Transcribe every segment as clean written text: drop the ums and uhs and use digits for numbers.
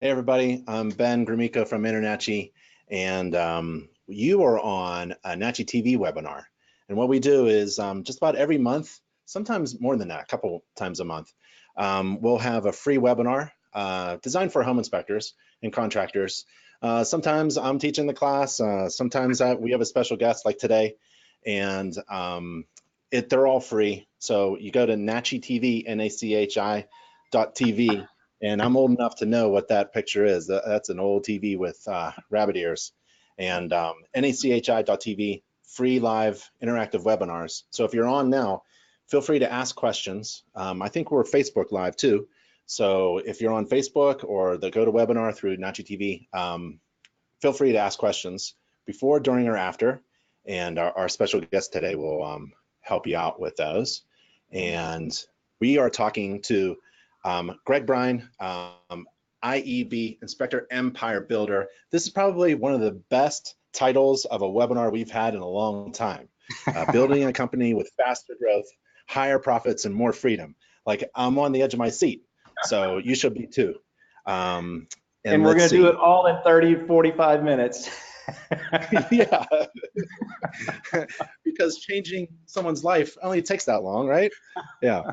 Hey everybody, I'm Ben Gromicko from Internachi, and you are on a Nachi TV webinar. And what we do is just about every month, sometimes more than that, a couple times a month, we'll have a free webinar designed for home inspectors and contractors. Sometimes I'm teaching the class, sometimes we have a special guest like today, and they're all free. So you go to Nachi TV, NACHI.TV. And I'm old enough to know what that picture is. That's an old TV with rabbit ears. And NACHI.TV, free live interactive webinars. So if you're on now, feel free to ask questions. I think we're Facebook Live too. So if you're on Facebook or the GoToWebinar through Nachi TV, feel free to ask questions before, during, or after. And our special guest today will help you out with those. And we are talking to Greg Bryan, IEB, Inspector Empire Builder. This is probably one of the best titles of a webinar we've had in a long time. Building a company with faster growth, higher profits, and more freedom. Like, I'm on the edge of my seat, so you should be too. And we're going to do it all in 30, 45 minutes. Yeah, because changing someone's life only takes that long, right? Yeah.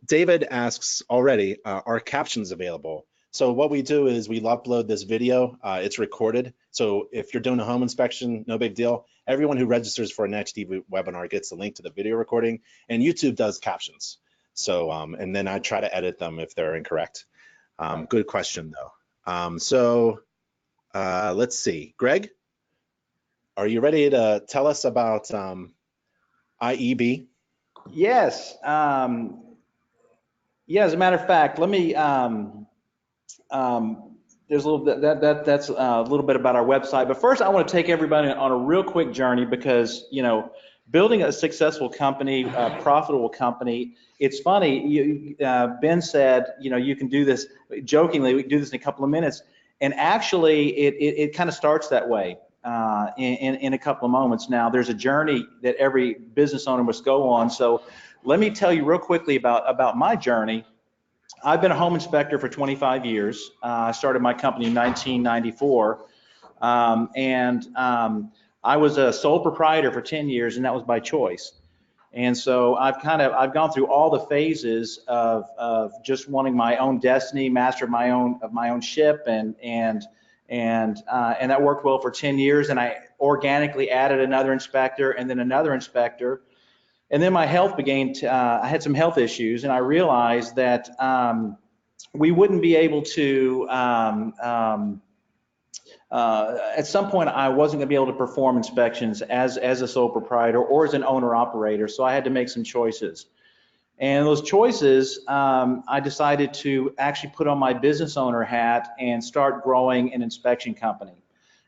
David asks already, are captions available? So what we do is we upload this video, it's recorded. So if you're doing a home inspection, no big deal. Everyone who registers for a Nachi TV webinar gets a link to the video recording, and YouTube does captions. So, and then I try to edit them if they're incorrect. Good question though. Let's see, Greg, are you ready to tell us about IEB? Yes. Yeah, as a matter of fact, let me, there's a little bit, that's a little bit about our website. But first, I want to take everybody on a real quick journey because, you know, building a successful company, a profitable company, it's funny, Ben said, you know, you can do this, jokingly, we can do this in a couple of minutes. And actually, it kind of starts that way. In a couple of moments. Now, there's a journey that every business owner must go on. So let me tell you real quickly about my journey. I've been a home inspector for 25 years. I started my company in 1994. I was a sole proprietor for 10 years, and that was by choice. And so I've gone through all the phases of just wanting my own destiny, master of my own ship, and that worked well for 10 years. And I organically added another inspector and then another inspector. And then my health began to, I had some health issues, and I realized that we wouldn't be able to, at some point I wasn't gonna be able to perform inspections as a sole proprietor or as an owner operator. So I had to make some choices. And those choices, I decided to actually put on my business owner hat and start growing an inspection company.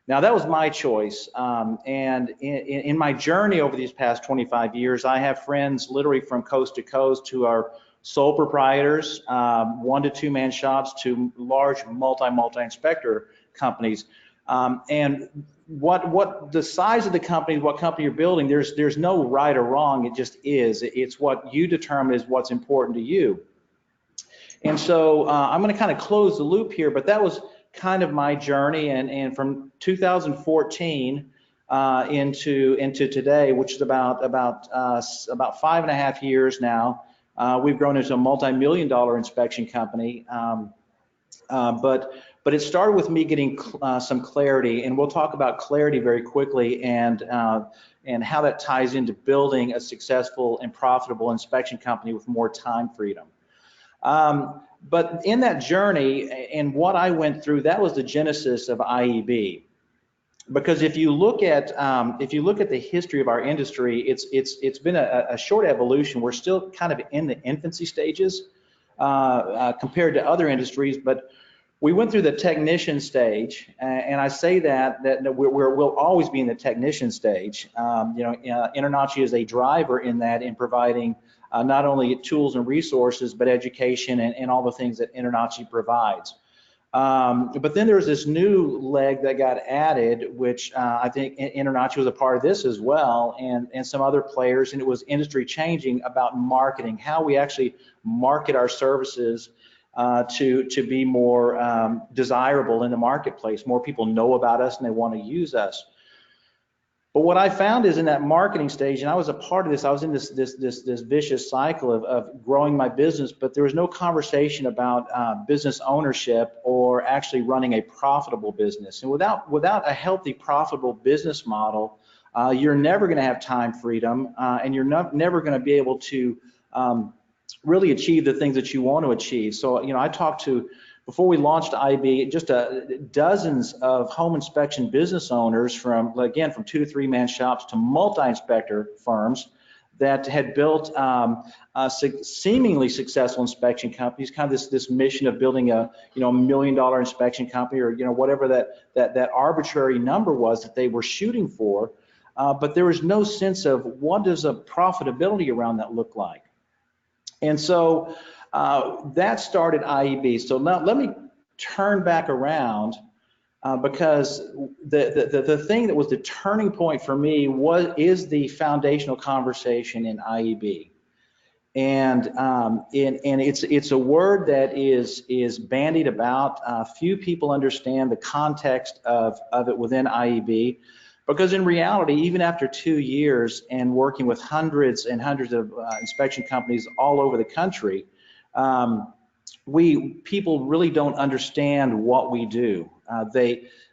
Now, that was my choice. And in my journey over these past 25 years, I have friends literally from coast to coast who are sole proprietors, 1 to 2 man shops, to large multi-inspector companies. And what the size of the company, what company you're building, there's no right or wrong. It just is. It's what you determine is what's important to you. And so I'm going to kind of close the loop here, but that was kind of my journey. And from 2014 into today, which is about 5.5 years now, we've grown into a multi-million-dollar inspection company. But it started with me getting some clarity, and we'll talk about clarity very quickly, and how that ties into building a successful and profitable inspection company with more time freedom. But in that journey and what I went through, that was the genesis of IEB. Because if you look at the history of our industry, it's been a short evolution. We're still kind of in the infancy stages compared to other industries, but we went through the technician stage, and I say that we'll always be in the technician stage. Internachi is a driver in that, in providing not only tools and resources, but education and all the things that Internachi provides. But then there's this new leg that got added, which I think Internachi was a part of this as well, and some other players, and it was industry changing about marketing, how we actually market our services to be more desirable in the marketplace. More people know about us and they want to use us. But what I found is in that marketing stage, and I was a part of this, I was in this vicious cycle of growing my business, but there was no conversation about business ownership or actually running a profitable business. And without a healthy, profitable business model, you're never going to have time freedom, and you're never going to be able to really achieve the things that you want to achieve. So, I talked to, before we launched IB, just dozens of home inspection business owners from 2 to 3 man shops to multi-inspector firms that had built seemingly successful inspection companies, kind of this mission of building a $1 million inspection company, or whatever that arbitrary number was that they were shooting for, but there was no sense of what does a profitability around that look like. And so that started IEB. So now let me turn back around because the thing that was the turning point for me is the foundational conversation in IEB. And it's a word that is bandied about. Few people understand the context of it within IEB. Because in reality, even after 2 years and working with hundreds and hundreds of inspection companies all over the country, people really don't understand what we do.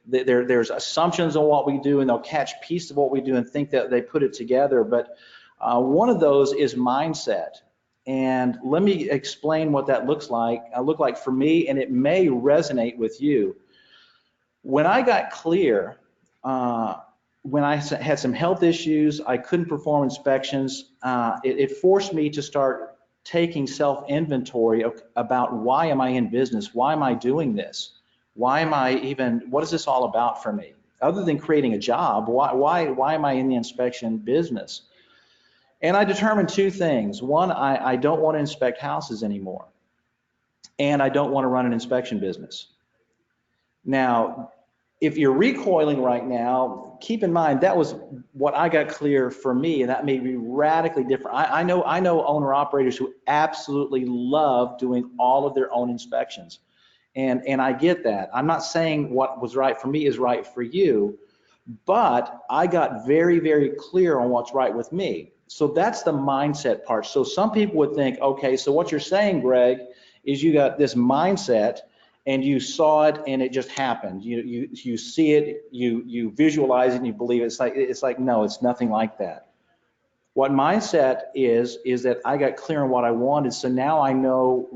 There's assumptions on what we do, and they'll catch pieces of what we do and think that they put it together. But one of those is mindset. And let me explain what that looks like for me, and it may resonate with you. When I got clear, when I had some health issues, I couldn't perform inspections, it forced me to start taking self-inventory about why am I in business? Why am I doing this? What is this all about for me? Other than creating a job, why am I in the inspection business? And I determined 2 things. One, I don't want to inspect houses anymore. And I don't want to run an inspection business. Now, if you're recoiling right now, keep in mind that was what I got clear for me, and that may be radically different. I know owner-operators who absolutely love doing all of their own inspections, and I get that. I'm not saying what was right for me is right for you, but I got very, very clear on what's right with me. So that's the mindset part. So some people would think, okay, so what you're saying, Greg, is you got this mindset and you saw it and it just happened. You see it, you visualize it, and you believe it. It's like no, it's nothing like that. What mindset is that I got clear on what I wanted, so now I know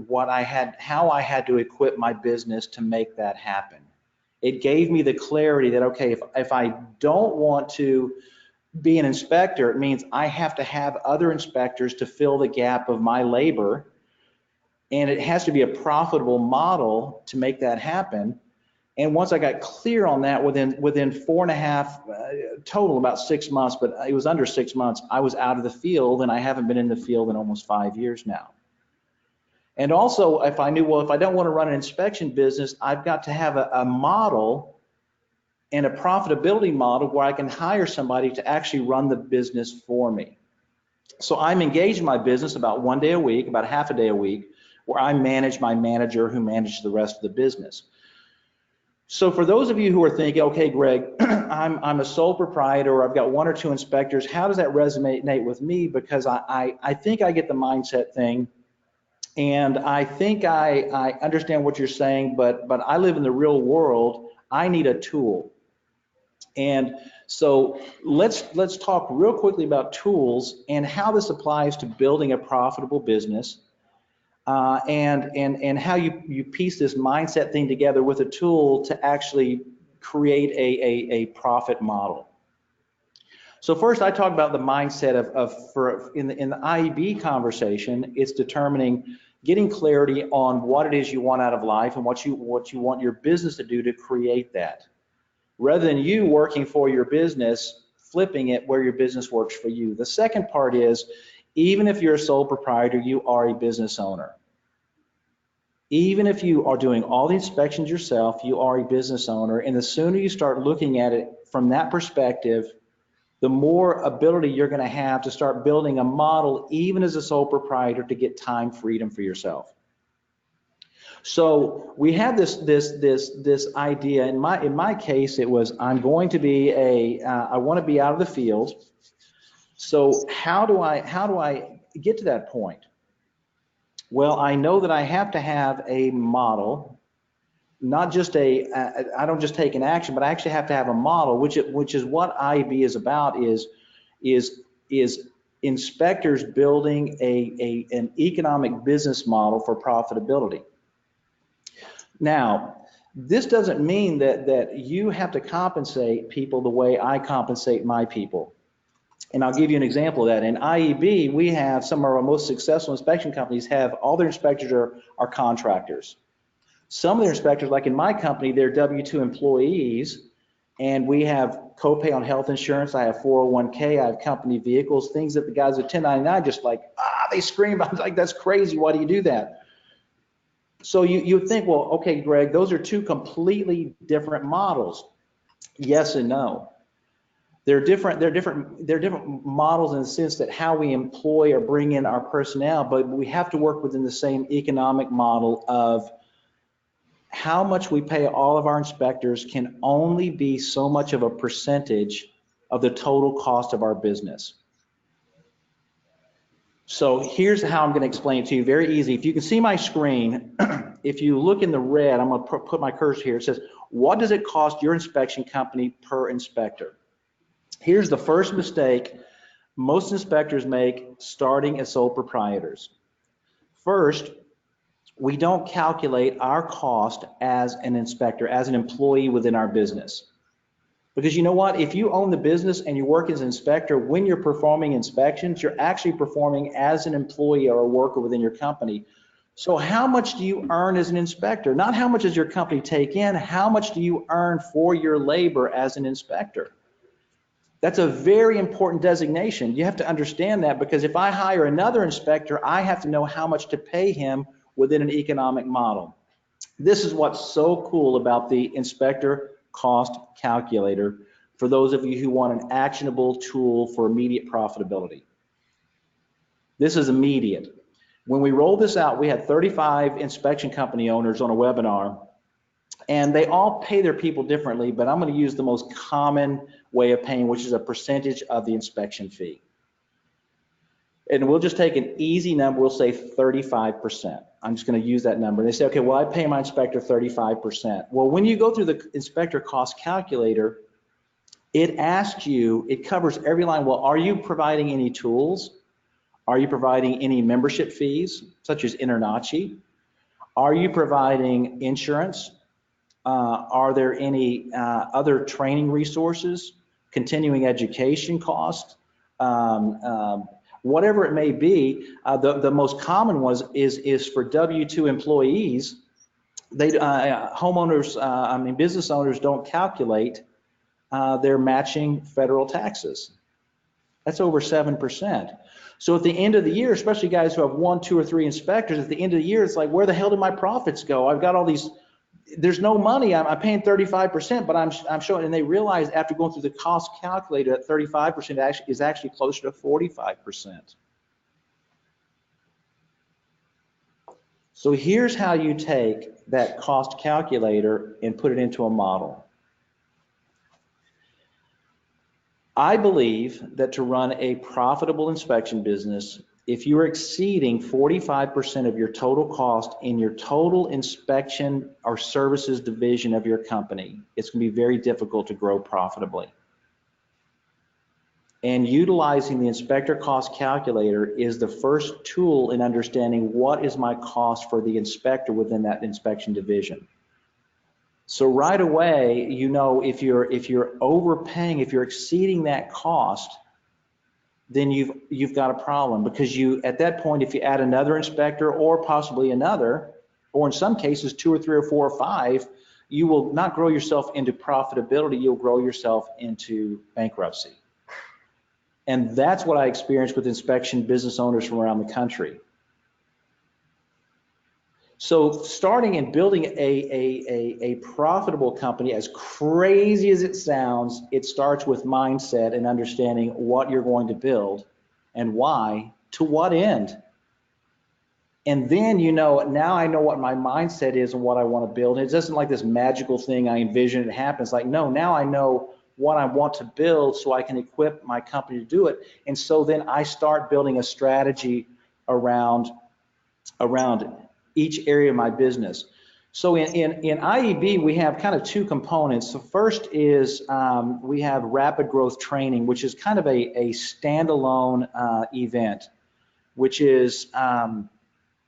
how I had to equip my business to make that happen. It gave me the clarity that, okay, if I don't want to be an inspector, it means I have to have other inspectors to fill the gap of my labor. And it has to be a profitable model to make that happen. And once I got clear on that, within 4.5 total, about 6 months, but it was under 6 months, I was out of the field, and I haven't been in the field in almost 5 years now. And also, if I knew, well, if I don't want to run an inspection business, I've got to have a model and a profitability model where I can hire somebody to actually run the business for me. So I'm engaged in my business about 1 day a week, about half a day a week, where I manage my manager who manages the rest of the business. So for those of you who are thinking, okay, Greg, I'm a sole proprietor, or I've got 1 or 2 inspectors, how does that resonate with me? Because I think I get the mindset thing, and I think I understand what you're saying, but I live in the real world. I need a tool. And so let's talk real quickly about tools and how this applies to building a profitable business. And how you piece this mindset thing together with a tool to actually create a profit model. So first, I talk about the mindset in the IEB conversation. It's getting clarity on what it is you want out of life and what you want your business to do to create that, rather than you working for your business, flipping it where your business works for you. The second part is, even if you're a sole proprietor, you are a business owner. Even if you are doing all the inspections yourself, you are a business owner. And the sooner you start looking at it from that perspective, the more ability you're going to have to start building a model, even as a sole proprietor, to get time freedom for yourself. So we had this idea. In my case, it was I'm going to be I want to be out of the field. So how do I get to that point? Well, I know that I have to have a model, not just I don't just take an action, but I actually have to have a model, which is what IEB is about, is inspectors building an economic business model for profitability. Now, this doesn't mean that you have to compensate people the way I compensate my people. And I'll give you an example of that. In IEB, we have some of our most successful inspection companies have all their inspectors are contractors. Some of their inspectors, like in my company, they're W-2 employees, and we have copay on health insurance. I have 401k, I have company vehicles, things that the guys at 1099 just like, they scream. I was like, that's crazy. Why do you do that? So you think, well, okay, Greg, those are two completely different models. Yes and no. They're different models in the sense that how we employ or bring in our personnel, but we have to work within the same economic model of how much we pay all of our inspectors can only be so much of a percentage of the total cost of our business. So here's how I'm going to explain it to you. Very easy. If you can see my screen, if you look in the red, I'm going to put my cursor here. It says, what does it cost your inspection company per inspector? Here's the first mistake most inspectors make starting as sole proprietors. First, we don't calculate our cost as an inspector, as an employee within our business. Because you know what, if you own the business and you work as an inspector, when you're performing inspections, you're actually performing as an employee or a worker within your company. So how much do you earn as an inspector? Not how much does your company take in, how much do you earn for your labor as an inspector? That's a very important designation. You have to understand that, because if I hire another inspector, I have to know how much to pay him within an economic model. This is what's so cool about the inspector cost calculator for those of you who want an actionable tool for immediate profitability. This is immediate. When we rolled this out, we had 35 inspection company owners on a webinar, and they all pay their people differently, but I'm going to use the most common way of paying, which is a percentage of the inspection fee. And we'll just take an easy number, we'll say 35%. I'm just going to use that number. And they say, okay, well, I pay my inspector 35%. Well, when you go through the inspector cost calculator, it asks you, it covers every line. Well, are you providing any tools? Are you providing any membership fees, such as InterNACHI? Are you providing insurance? Are there any other training resources, continuing education costs? Whatever it may be, the most common is for W-2 employees. They homeowners, business owners don't calculate their matching federal taxes. That's over 7%. So at the end of the year, especially guys who have 1, 2, or 3 inspectors, at the end of the year, it's like, where the hell did my profits go? I've got all these. There's no money. I'm paying 35%, but I'm showing, and they realize after going through the cost calculator that 35% is actually closer to 45%. So here's how you take that cost calculator and put it into a model. I believe that to run a profitable inspection business, if you're exceeding 45% of your total cost in your total inspection or services division of your company, it's going to be very difficult to grow profitably. And utilizing the inspector cost calculator is the first tool in understanding what is my cost for the inspector within that inspection division. So right away, you know, if you're overpaying, if you're exceeding that cost, then you've got a problem, because at that point, if you add another inspector or possibly another, or in some cases 2 or 3 or 4 or 5, you will not grow yourself into profitability, you'll grow yourself into bankruptcy. And that's what I experienced with inspection business owners from around the country. So starting and building a profitable company, as crazy as it sounds, it starts with mindset and understanding what you're going to build and why, to what end. And then, now I know what my mindset is and what I want to build. And it isn't like this magical thing I envision it happens. Like, no, now I know what I want to build so I can equip my company to do it. And so then I start building a strategy around each area of my business. So in IEB, we have kind of two components. The first is we have rapid growth training, which is kind of a standalone event, which is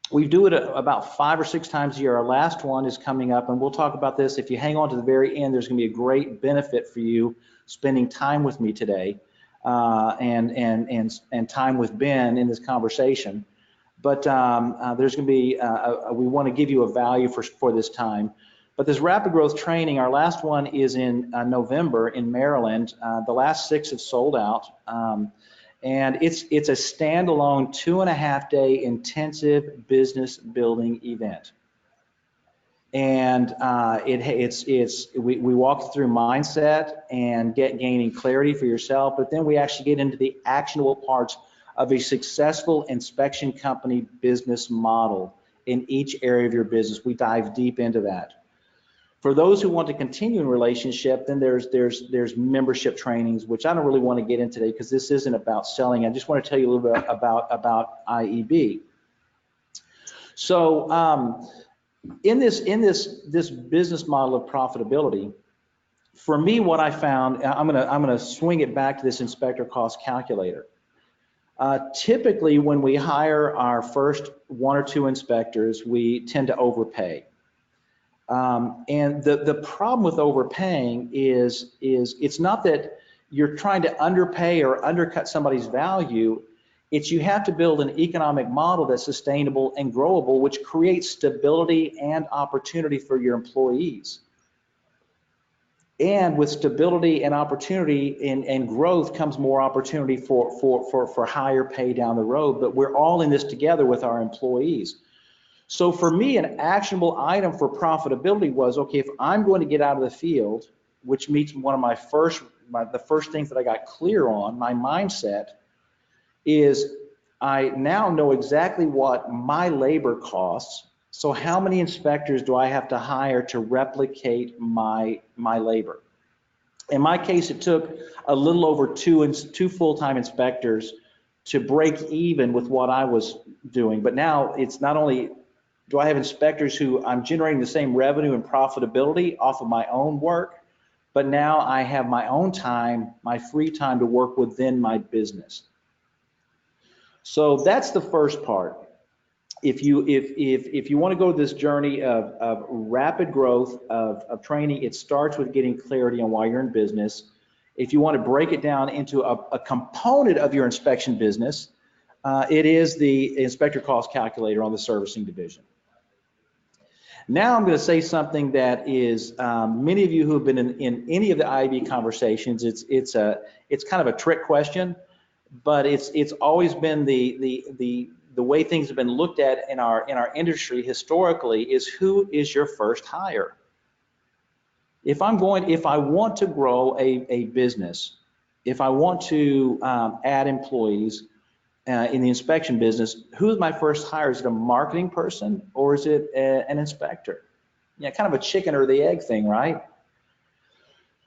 we do it about 5 or 6 times a year. Our last one is coming up, and we'll talk about this. If you hang on to the very end, there's going to be a great benefit for you spending time with me today and time with Ben in this conversation. But there's going to be, we want to give you a value for this time. But this rapid growth training, our last one is in November in Maryland. The last 6 have sold out. And it's a standalone 2.5-day intensive business building event. And we walk through mindset and gaining clarity for yourself, but then we actually get into the actionable parts of a successful inspection company business model in each area of your business. We dive deep into that. For those who want to continue in relationship, then there's membership trainings, which I don't really want to get into today because this isn't about selling. I just want to tell you a little bit about IEB. So in this business model of profitability, for me, what I found, I'm gonna swing it back to this inspector cost calculator. Typically, when we hire our first 1 or 2 inspectors, we tend to overpay. And the problem with overpaying is it's not that you're trying to underpay or undercut somebody's value. It's you have to build an economic model that's sustainable and growable, which creates stability and opportunity for your employees. And with stability and opportunity and growth comes more opportunity for higher pay down the road. But we're all in this together with our employees. So for me, an actionable item for profitability was, okay, if I'm going to get out of the field, which meets one of the first things that I got clear on, my mindset is I now know exactly what my labor costs. So how many inspectors do I have to hire to replicate my labor? In my case, it took a little over two full-time inspectors to break even with what I was doing. But now it's not only do I have inspectors who I'm generating the same revenue and profitability off of my own work, but now I have my own time, my free time to work within my business. So that's the first part. If you want to go this journey of rapid growth of training, it starts with getting clarity on why you're in business. If you want to break it down into a component of your inspection business, it is the inspector cost calculator on the servicing division. Now I'm going to say something that is many of you who have been in any of the IEB conversations, it's kind of a trick question, but it's always been the way things have been looked at in our industry historically is who is your first hire? If I want to grow a business, if I want to add employees in the inspection business, who's my first hire? Is it a marketing person or is it an inspector? Yeah, kind of a chicken or the egg thing, right?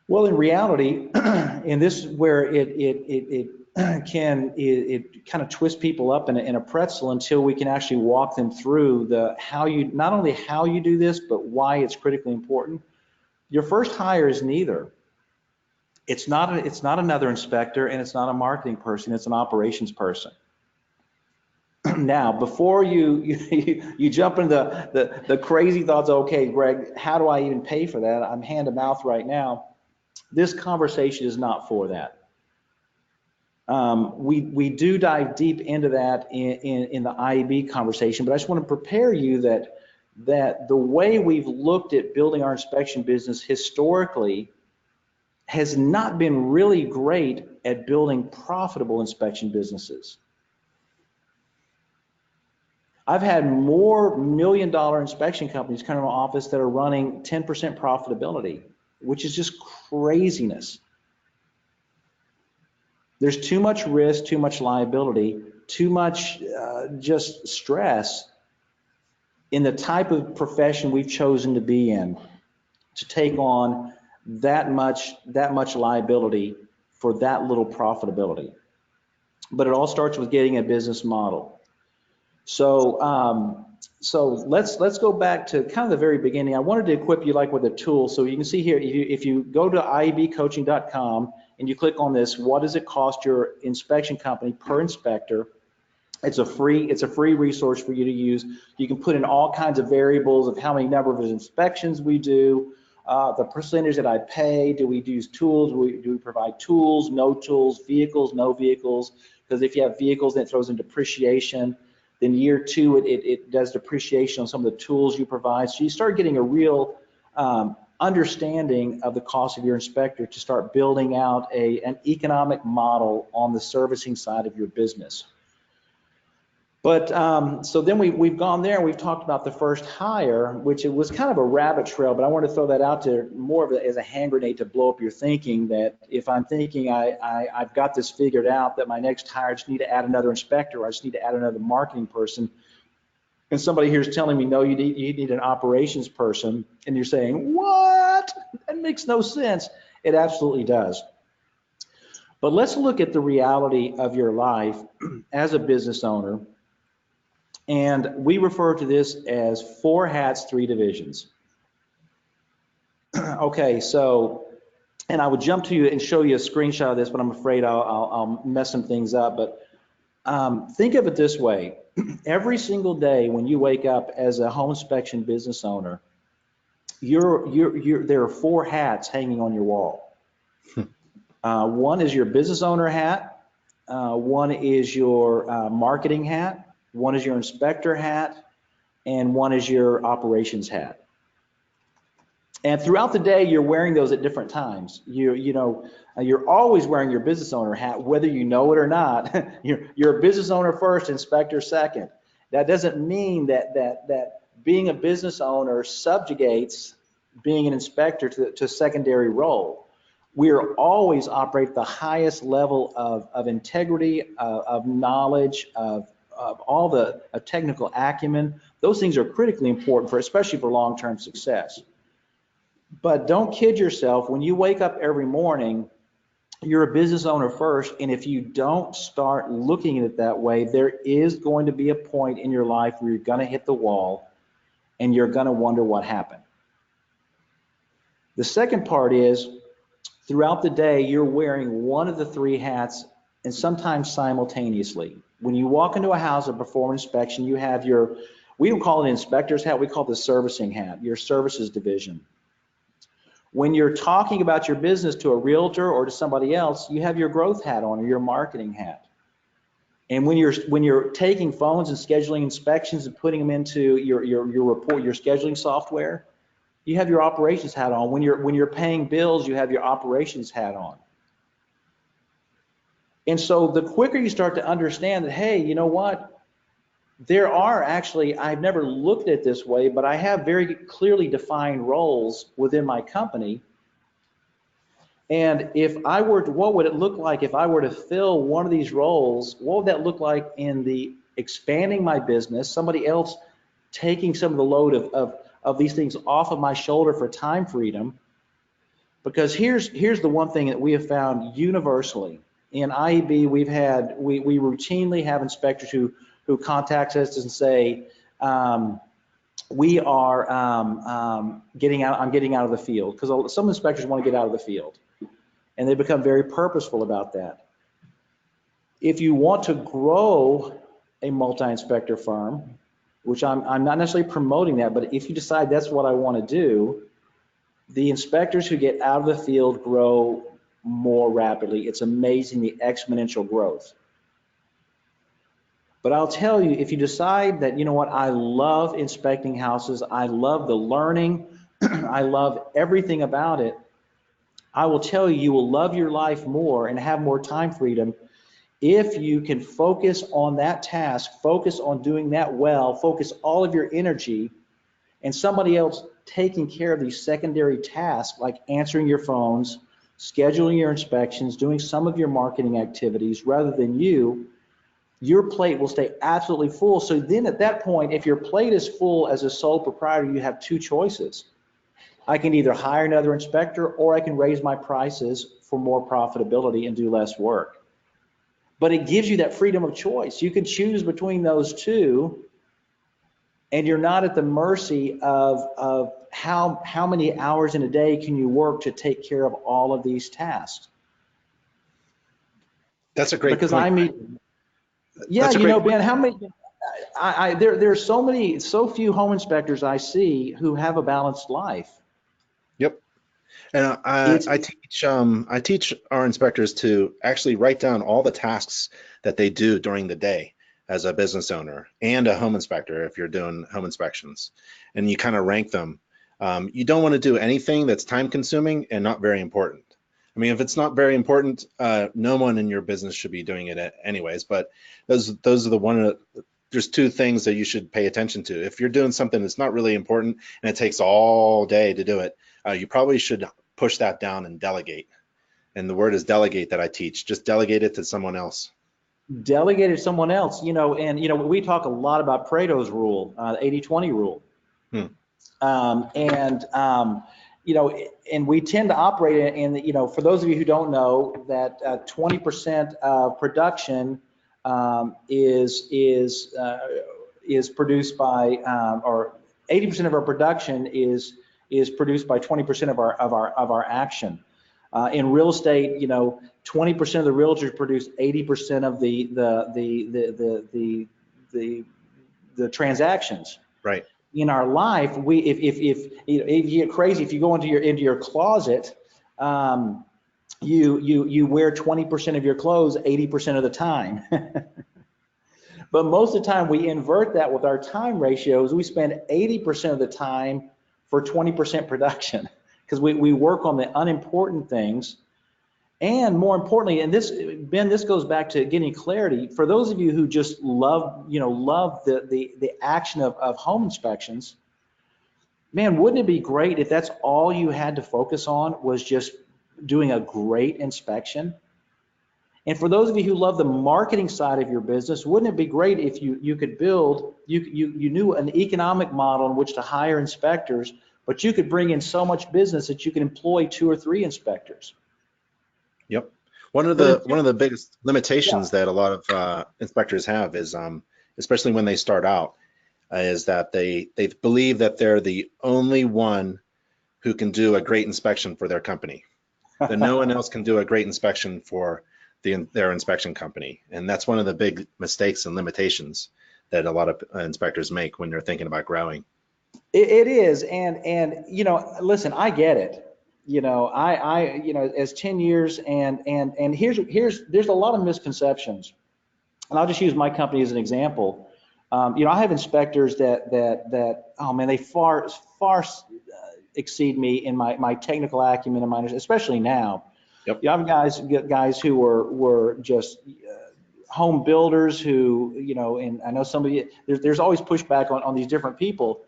Well, in reality, and this is where it kind of twists people up in a pretzel until we can actually walk them through not only how you do this, but why it's critically important. Your first hire is neither. It's not another inspector and it's not a marketing person, it's an operations person. Now, before you jump into the crazy thoughts, okay, Greg, how do I even pay for that? I'm hand to mouth right now. This conversation is not for that. We do dive deep into that in the IEB conversation, but I just want to prepare you that the way we've looked at building our inspection business historically has not been really great at building profitable inspection businesses. I've had more million-dollar inspection companies come to my office that are running 10% profitability, which is just craziness. There's too much risk, too much liability, too much just stress in the type of profession we've chosen to be in, to take on that much liability for that little profitability. But it all starts with getting a business model. So let's go back to kind of the very beginning. I wanted to equip you like with a tool. So you can see here, if you go to iebcoaching.com and you click on this, what does it cost your inspection company per inspector? It's a free resource for you to use. You can put in all kinds of variables of how many number of inspections we do, the percentage that I pay, do we use tools, do we provide tools, no tools, vehicles, no vehicles, because if you have vehicles, then it throws in depreciation. Then year 2, it does depreciation on some of the tools you provide. So you start getting a real understanding of the cost of your inspector to start building out an economic model on the servicing side of your business. But so then we've gone there and we've talked about the first hire, which it was kind of a rabbit trail, but I want to throw that out there more of it as a hand grenade to blow up your thinking, that if I'm thinking I've got this figured out, that my next hire, I just need to add another inspector, or I just need to add another marketing person, and somebody here is telling me, no, you need an operations person, and you're saying, what? That makes no sense. It absolutely does. But let's look at the reality of your life as a business owner. And we refer to this as 4 hats, 3 divisions. Okay, so, and I would jump to you and show you a screenshot of this, but I'm afraid I'll mess some things up. But think of it this way. Every single day when you wake up as a home inspection business owner, there are 4 hats hanging on your wall. One is your business owner hat. One is your marketing hat. One is your inspector hat, and one is your operations hat. And throughout the day, you're wearing those at different times. You're always wearing your business owner hat, whether you know it or not. You're a business owner first, inspector second. That doesn't mean that being a business owner subjugates being an inspector to a secondary role. We are always operate at the highest level of integrity, of knowledge, of all the technical acumen. Those things are critically important especially for long-term success. But don't kid yourself. When you wake up every morning, you're a business owner first, and if you don't start looking at it that way, there is going to be a point in your life where you're going to hit the wall and you're going to wonder what happened. The second part is, throughout the day, you're wearing one of the 3 hats, and sometimes simultaneously. When you walk into a house or perform an inspection, you have we don't call it an inspector's hat, we call it the servicing hat, your services division. When you're talking about your business to a realtor or to somebody else, you have your growth hat on, or your marketing hat. And when you're taking phones and scheduling inspections and putting them into your report, your scheduling software, you have your operations hat on. When you're paying bills, you have your operations hat on. And so the quicker you start to understand that, hey, you know what? There are actually, I've never looked at it this way, but I have very clearly defined roles within my company. And if I were to, what would it look like if I were to fill one of these roles? What would that look like in the expanding my business, somebody else taking some of the load of these things off of my shoulder for time freedom? Because here's the one thing that we have found universally. In IEB, we routinely have inspectors who contact us and say, we are I'm getting out of the field, because some inspectors want to get out of the field, and they become very purposeful about that. If you want to grow a multi-inspector firm, which I'm not necessarily promoting that, but if you decide that's what I want to do, the inspectors who get out of the field grow more rapidly. It's amazing, the exponential growth. But I'll tell you, if you decide that, you know what, I love inspecting houses, I love the learning, I love everything about it, I will tell you, you will love your life more and have more time freedom if you can focus on that task, focus on doing that well, focus all of your energy, and somebody else taking care of these secondary tasks like answering your phones, scheduling your inspections, doing some of your marketing activities rather than you. your plate will stay absolutely full. So then at that point, if your plate is full as a sole proprietor, you have two choices. I can either hire another inspector, or I can raise my prices for more profitability and do less work. But it gives you that freedom of choice. You can choose between those two, and you're not at the mercy of how many hours in a day can you work to take care of all of these tasks. That's a great Because point. I mean, yeah, That's a you know, great point. Ben, how many, there's so few home inspectors I see who have a balanced life. Yep. And It's, I teach our inspectors to actually write down all the tasks that they do during the day as a business owner and a home inspector if you're doing home inspections, and you kind of rank them. You don't want to do anything that's time consuming and not very important. I mean, if it's not very important, no one in your business should be doing it anyways. But those are there's two things that you should pay attention to. If you're doing something that's not really important and it takes all day to do it, you probably should push that down and delegate. And the word is delegate that I teach. Just delegate it to someone else. delegated to someone else, you know, and, you know, we talk a lot about Pareto's rule, the 80-20 rule. Hmm. And, you know, and we tend to operate in, you know, for those of you who don't know, that 20% of production is produced by, or 80% of our production is produced by 20% of our action. In real estate, you know, 20% of the realtors produce 80% of the transactions. Right. In our life, if you get crazy, if you go into your closet, you wear 20% of your clothes 80% of the time. But most of the time we invert that with our time ratios. We spend 80% of the time for 20% production, because we work on the unimportant things. And more importantly, and this, Ben, this goes back to getting clarity for those of you who just love, you know, love the action of home inspections. Man, wouldn't it be great if that's all you had to focus on, was just doing a great inspection? And for those of you who love the marketing side of your business, wouldn't it be great if you could build, you knew an economic model in which to hire inspectors, but you could bring in so much business that you could employ 2 or 3 inspectors. Yep. One of the biggest limitations that a lot of inspectors have is, especially when they start out, is that they believe that they're the only one who can do a great inspection for their company. That no one else can do a great inspection for their inspection company, and that's one of the big mistakes and limitations that a lot of inspectors make when they're thinking about growing. It is, and you know, listen, I get it. You know, I you know, as 10 years, and there's a lot of misconceptions, and I'll just use my company as an example. You know, I have inspectors that oh man, they far exceed me in my technical acumen and mine, especially now. Yep. You have guys who were just home builders who, you know, and I know there's always pushback on these different people.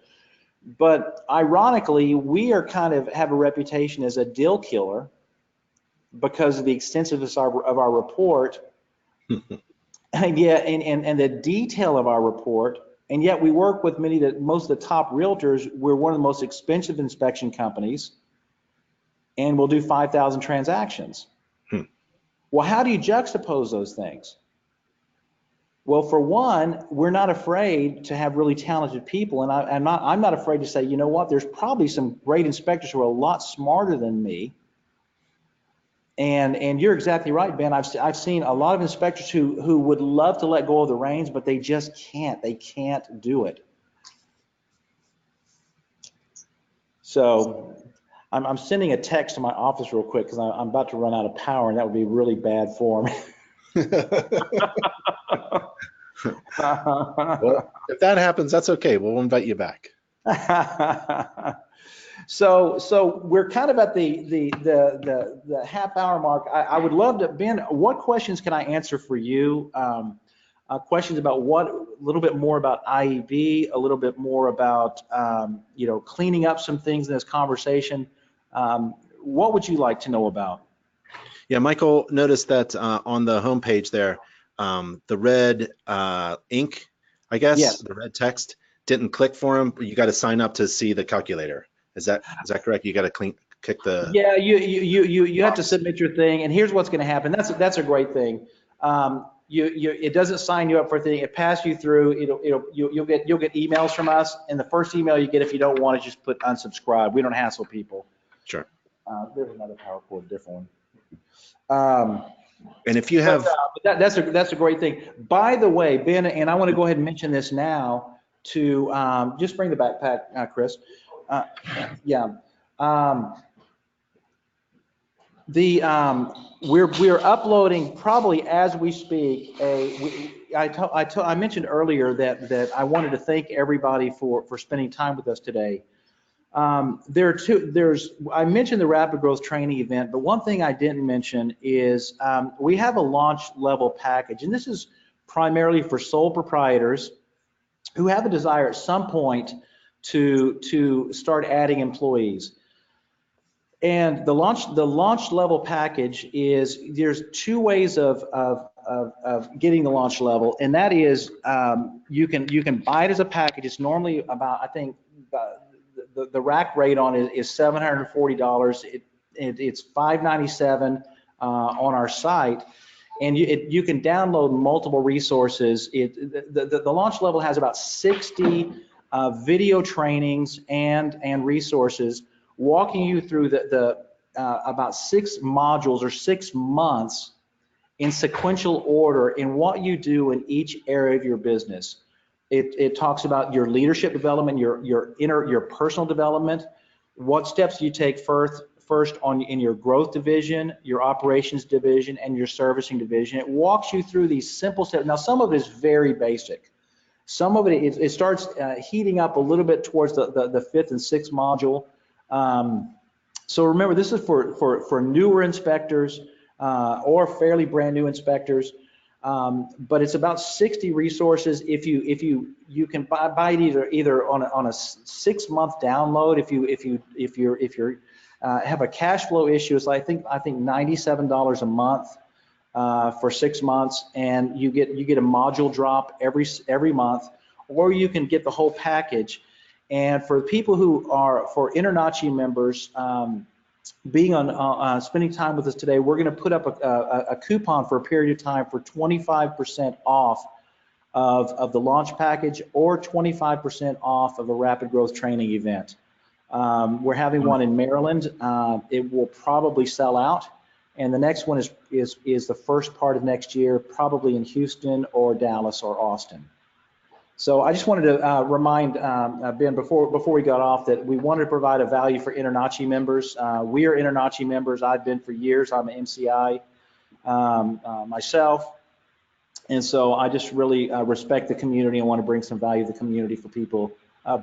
But ironically, we are kind of have a reputation as a deal killer because of the extensiveness of our report, and yet, and the detail of our report, and yet we work with most of the top realtors. We're one of the most expensive inspection companies, and we'll do 5,000 transactions. Well, how do you juxtapose those things? Well, for one, we're not afraid to have really talented people, and I'm not afraid to say, you know what, there's probably some great inspectors who are a lot smarter than me. And you're exactly right, Ben. I've seen a lot of inspectors who would love to let go of the reins, but they just can't. They can't do it. So I'm sending a text to my office real quick because I'm about to run out of power, and that would be really bad form. Well, if that happens, that's okay. We'll invite you back. So we're kind of at the half hour mark. I would love to, Ben, what questions can I answer for you? Questions about a little bit more about IEB, a little bit more about, you know, cleaning up some things in this conversation. What would you like to know about? Yeah, Michael, noticed that on the homepage there, the red ink, I guess, Yes. the red text didn't click for him. You got to sign up to see the calculator. Is that correct? You got to click the Yeah, you have to box. submit your thing, and here's what's going to happen. That's a great thing. It doesn't sign you up for a thing. It passes you through. You'll get emails from us, and the first email you get, if you don't want it, just put unsubscribe. We don't hassle people. Sure. There's another power cord, different one. And if you But, have, that's a great thing. By the way, Ben, and I want to go ahead and mention this now to just bring the backpack, Chris. Yeah. Um, we're uploading probably as we speak. I mentioned earlier that I wanted to thank everybody for spending time with us today. I mentioned the rapid growth training event, but one thing I didn't mention is we have a launch level package, and this is primarily for sole proprietors who have a desire at some point to start adding employees. And the launch level package is, there's two ways of getting the launch level, and that is you can buy it as a package. It's normally about, I think the rack rate on it is $740. It's $597 on our site, and you can download multiple resources. The launch level has about 60 video trainings and resources walking you through about 6 modules or 6 months in sequential order in what you do in each area of your business. It talks about your leadership development, your personal development, what steps you take first in your growth division, your operations division, and your servicing division. It walks you through these simple steps. Now, some of it is very basic. Some of it starts heating up a little bit towards the 5th and 6th module. So remember, this is for newer inspectors or fairly brand new inspectors. But it's about 60 resources. If you can buy it either on a 6-month download. If you have a cash flow issue, it's like, I think $97 a month for 6 months, and you get a module drop every month, or you can get the whole package. And for people for InterNACHI members, being on spending time with us today, we're going to put up a coupon for a period of time for 25% off of the launch package, or 25% off of a rapid growth training event. We're having one in Maryland. It will probably sell out, and the next one is the first part of next year, probably in Houston or Dallas or Austin. So I just wanted to remind Ben before we got off that we wanted to provide a value for InterNACHI members. We are InterNACHI members. I've been for years. I'm an MCI myself. And so I just really respect the community and want to bring some value to the community for people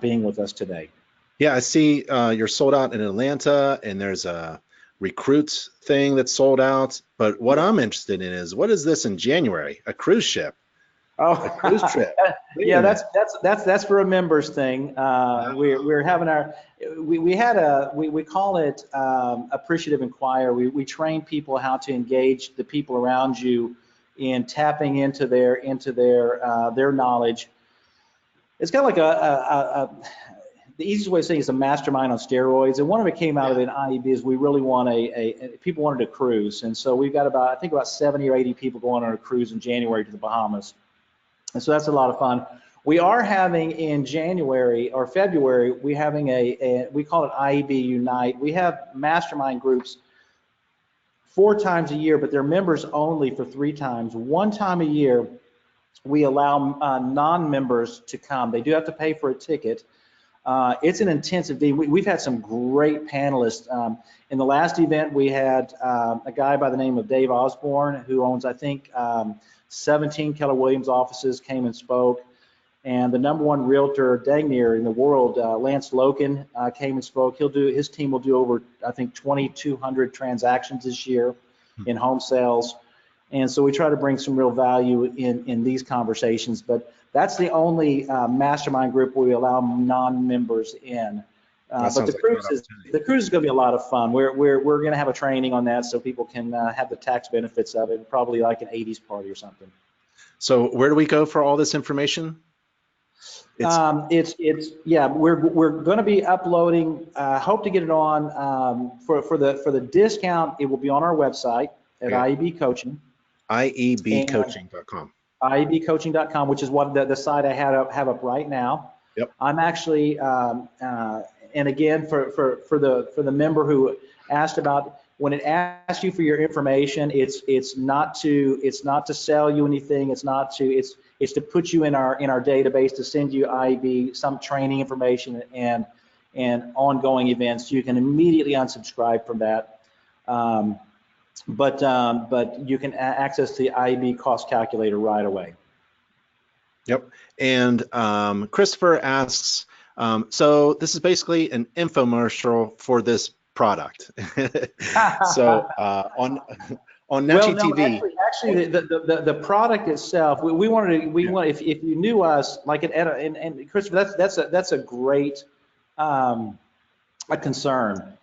being with us today. yeah, I see you're sold out in Atlanta, and there's a recruits thing that's sold out. But what I'm interested in is, what is this in January? A cruise ship? Oh, A cruise trip? yeah, that's for a members thing. We're having we call it appreciative inquire. We train people how to engage the people around you in tapping into their knowledge. It's kind of like the easiest way of saying it's a mastermind on steroids. And one of it came out of an IEB is we really want people wanted to cruise, and so we've got I think about 70 or 80 people going on a cruise in January to the Bahamas. And so that's a lot of fun. We are having in January or February, we call it IEB Unite. We have mastermind groups 4 times a year, but they're members only for 3 times. 1 time a year, we allow non-members to come. They do have to pay for a ticket. It's an intensive day. We've had some great panelists. In the last event, we had a guy by the name of Dave Osborne, who owns, I think, 17 Keller Williams offices, came and spoke. And the #1 realtor dang near in the world, Lance Loken, came and spoke. His team will do over, I think, 2,200 transactions this year in home sales. And so we try to bring some real value in these conversations. But that's the only mastermind group where we allow non-members in. But the cruise is going to be a lot of fun. We're going to have a training on that so people can have the tax benefits of it, probably like an 80s party or something. So where do we go for all this information? Yeah, we're going to be uploading. Hope to get it on for the discount. It will be on our website at Okay. IEB Coaching. iebcoaching.com. iebcoaching.com, which is what the site I have up right now. Yep. I'm actually, and again, for the member who asked about, when it asks you for your information, it's not to sell you anything. It's to put you in our database, to send you IEB some training information and ongoing events. You can immediately unsubscribe from that. But you can access the IEB cost calculator right away. Yep. And Christopher asks, so this is basically an infomercial for this product. So on Nachi TV. Actually, the product itself, we want if you knew us, like and Christopher, that's a great a concern.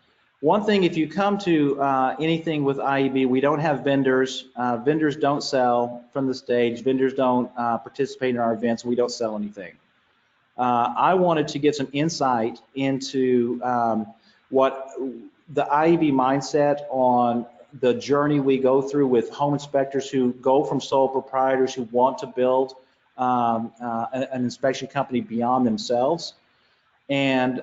One thing, if you come to anything with IEB, we don't have vendors. Vendors don't sell from the stage. Vendors don't participate in our events. We don't sell anything. I wanted to get some insight into what the IEB mindset on the journey we go through with home inspectors who go from sole proprietors who want to build an inspection company beyond themselves. And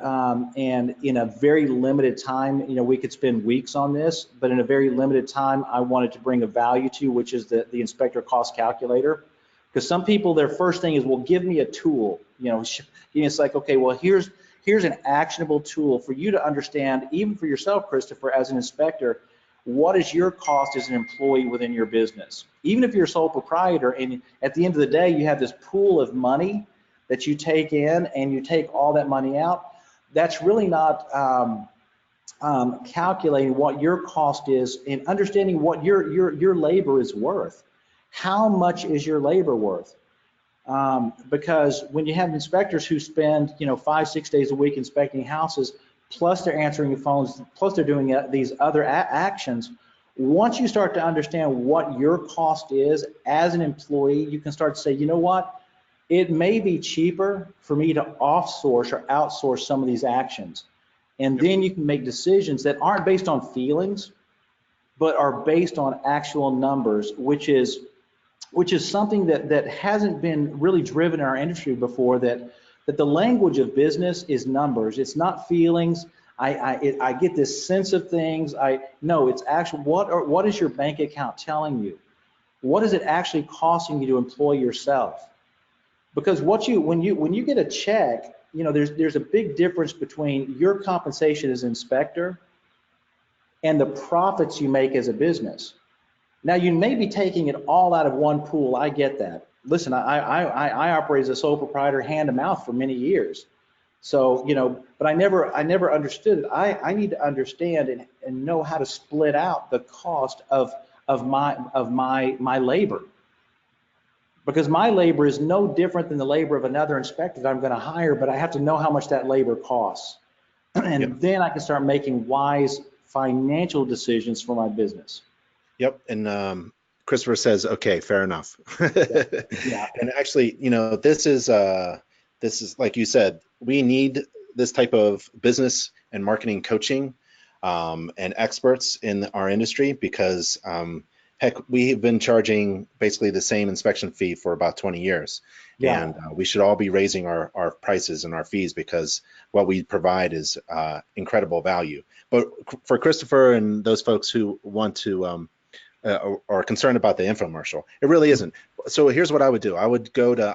in a very limited time, we could spend weeks on this, but in a very limited time, I wanted to bring a value to you, which is the inspector cost calculator. Because some people, their first thing is, well, give me a tool. It's like, okay, well, here's an actionable tool for you to understand, even for yourself, Christopher, as an inspector, what is your cost as an employee within your business? Even if you're a sole proprietor, and at the end of the day, you have this pool of money that you take in and you take all that money out, that's really not calculating what your cost is and understanding what your labor is worth. How much is your labor worth? Because when you have inspectors who spend 5-6 days a week inspecting houses, plus they're answering the phones, plus they're doing these other actions, once you start to understand what your cost is as an employee, you can start to say, you know what? It may be cheaper for me to offsource or outsource some of these actions. And then you can make decisions that aren't based on feelings, but are based on actual numbers, which is something that hasn't been really driven in our industry before, that the language of business is numbers. It's not feelings. I get this sense of things. No, it's actual, what is your bank account telling you? What is it actually costing you to employ yourself? Because when you get a check, there's a big difference between your compensation as an inspector and the profits you make as a business. Now, you may be taking it all out of one pool. I get that. Listen, I operate as a sole proprietor, hand to mouth, for many years. So, but I never understood it. I need to understand and know how to split out the cost of my labor. Because my labor is no different than the labor of another inspector that I'm going to hire, but I have to know how much that labor costs. And then I can start making wise financial decisions for my business. Yep. And Christopher says, okay, fair enough. Yeah. And actually, this is like you said, we need this type of business and marketing coaching and experts in our industry, because heck, we've been charging basically the same inspection fee for about 20 years. Yeah. And we should all be raising our prices and our fees, because what we provide is incredible value. But for Christopher and those folks who want to or are concerned about the infomercial, it really isn't. So here's what I would do. I would go to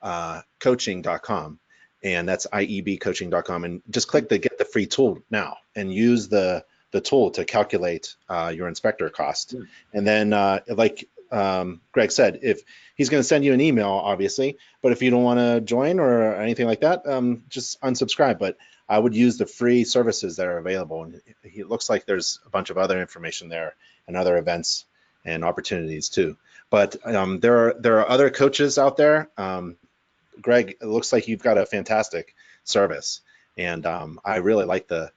iebcoaching.com, and that's iebcoaching.com, and just click the get the free tool now and use the tool to calculate your inspector cost. And then like Greg said, if he's going to send you an email, obviously, but if you don't want to join or anything like that, just unsubscribe. But I would use the free services that are available. And it looks like there's a bunch of other information there and other events and opportunities too. But there are other coaches out there. Greg, it looks like you've got a fantastic service, and I really like the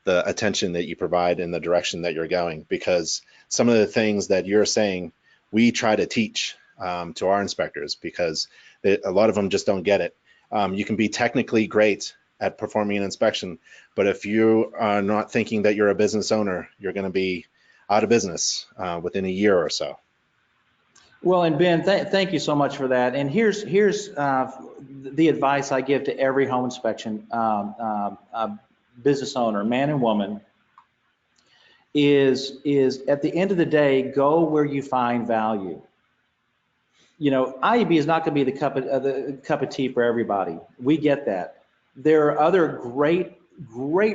attention that you provide in the direction that you're going, because some of the things that you're saying we try to teach to our inspectors, because a lot of them just don't get it. You can be technically great at performing an inspection, but if you are not thinking that you're a business owner, you're going to be out of business within a year or so. Well, and Ben, thank you so much for that. And here's the advice I give to every home inspection business owner, man and woman, is at the end of the day, go where you find value. You know, IEB is not going to be the cup of tea for everybody. We get that. There are other great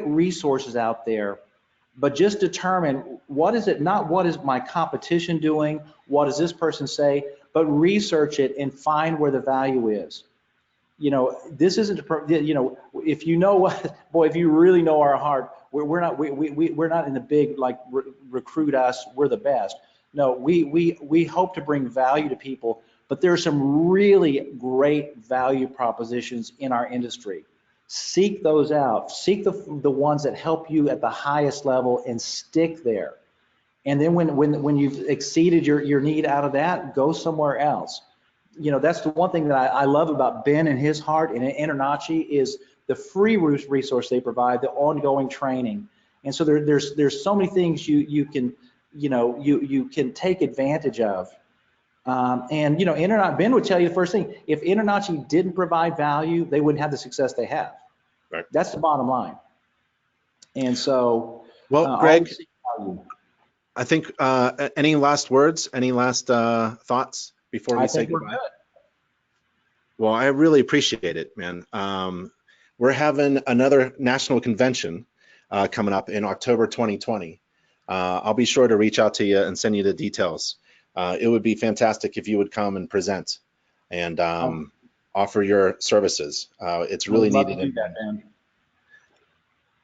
resources out there, but just determine what is it, not what is my competition doing, what does this person say, but research it and find where the value is. You know, this isn't, you know, if you know what, boy, if you really know our heart, we're not in the big, like, recruit us, we're the best. No, we hope to bring value to people, but there are some really great value propositions in our industry. Seek those out. Seek the ones that help you at the highest level and stick there. And then when you've exceeded your need out of that, go somewhere else. You know, that's the one thing that I love about Ben and his heart and Internachi is the free resource they provide, the ongoing training. And so there's so many things you can, you know, you can take advantage of. And you know, Ben would tell you the first thing, if Internachi didn't provide value, they wouldn't have the success they have. Right. That's the bottom line. And so, well, Greg, I think any last words, any last thoughts before we say goodbye? Well, I really appreciate it, man. We're having another national convention coming up in October 2020. I'll be sure to reach out to you and send you the details. It would be fantastic if you would come and present and offer your services. It's really needed. To do that, man.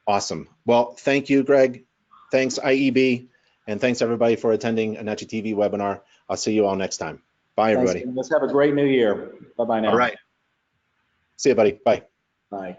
Awesome. Well, thank you, Greg. Thanks, IEB. And thanks, everybody, for attending a Nachi TV webinar. I'll see you all next time. Bye, everybody. Thanks, let's have a great new year. Bye-bye now. All right. See you, buddy. Bye. Bye.